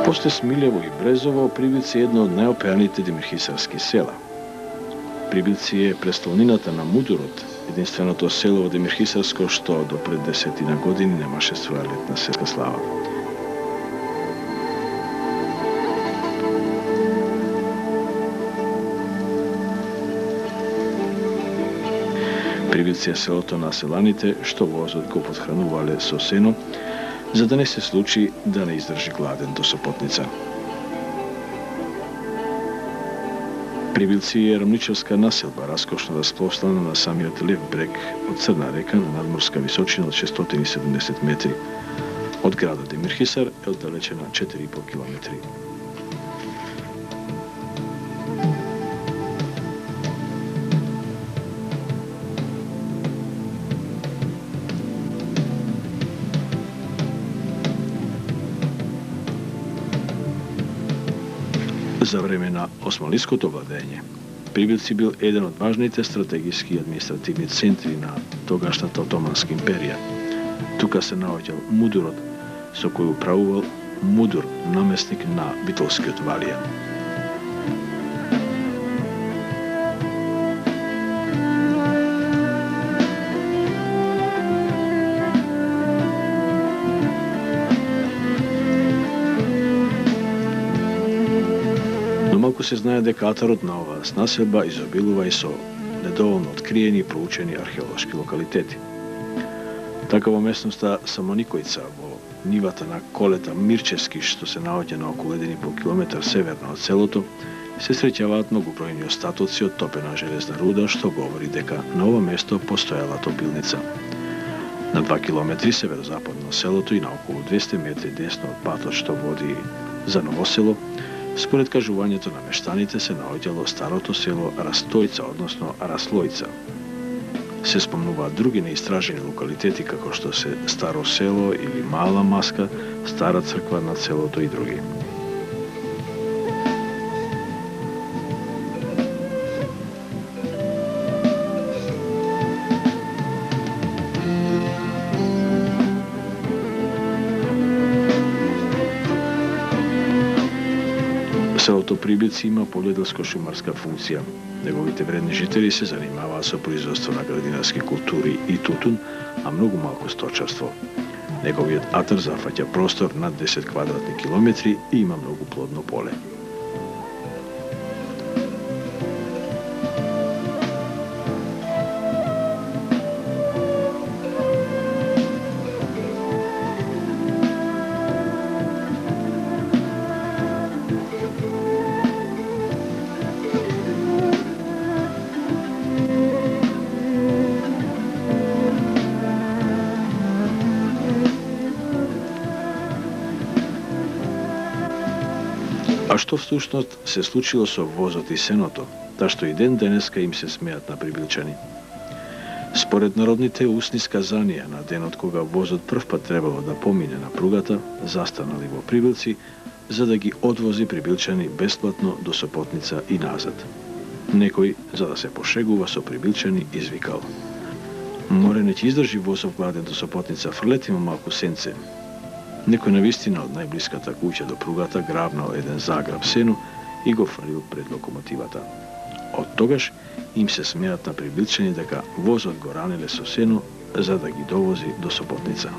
После Смилево и Брезово, Прибилци е едно од најопеаните демирхисарски села. Прибилци е престолнината на Мудурот, единственото село во Демирхисарско што до пред 10 години немаше своја летна светска слава. Прибилци е селото на селаните што возот го подхранувале со сено, за да не се случи да не издржи гладен до Сопотница. Прибилци е рамничевска населба, раскошно распространа на самиот лев брег од Црна река на надморска височина од 670 метри. Од градот Демирхисар е оддалечена 4,5 километри. За време на османлиското владење, Прибилци бил еден од важните стратегиски и административни центри на тогашната Отоманска империја. Тука се наоѓал Мудурот, со кој управувал Мудур, наместник на битолскиот валија. Малку се знае дека атарот на оваа населба изобилува и со недоволно откриени и проучени археолошки локалитети. Така во местноста Самоникојца, во нивата на колета Мирчевски, што се наоѓа на околу 1,5 километар северно од селото, се среќаваат многобројни остатоци од топена железна руда, што говори дека на ова место постоела топилница. На 2 километри северозападно селото и на околу 200 метри десно од патот што води за Новосело, според кажувањето на мештаните се наоѓало старото село Растојца, односно Раслојца. Се спомнуваат други неистражени локалитети како што се Старо село или Мала Маска, Стара црква над селото и други. Селото Прибилци има полјоделско-шумарска функција. Неговите вредни жители се занимаваат со производство на градинарски култури и тутун, а многу малку сточарство. Неговиот атар зафаќа простор над 10 квадратни километри и има многу плодно поле. А што всушност се случило со возот и сеното, та што и ден денеска им се смеат на прибилчани? Според народните устни сказанија, на денот кога возот првпат требало да помине на пругата, застанали во Прибилци, за да ги одвози прибилчани бесплатно до Сопотница и назад. Некој, за да се пошегува со прибилчани, извикал: "Море не ќе издржи возов гладен до Сопотница, фрлете му малку сенце." Некој навистина од најблиската куќа до пругата грабнал еден заграб сено и го фрлил пред локомотивата. Од тогаш им се смеат на прибилчани дека возот го ранеле со сено за да ги довози до Сопотница.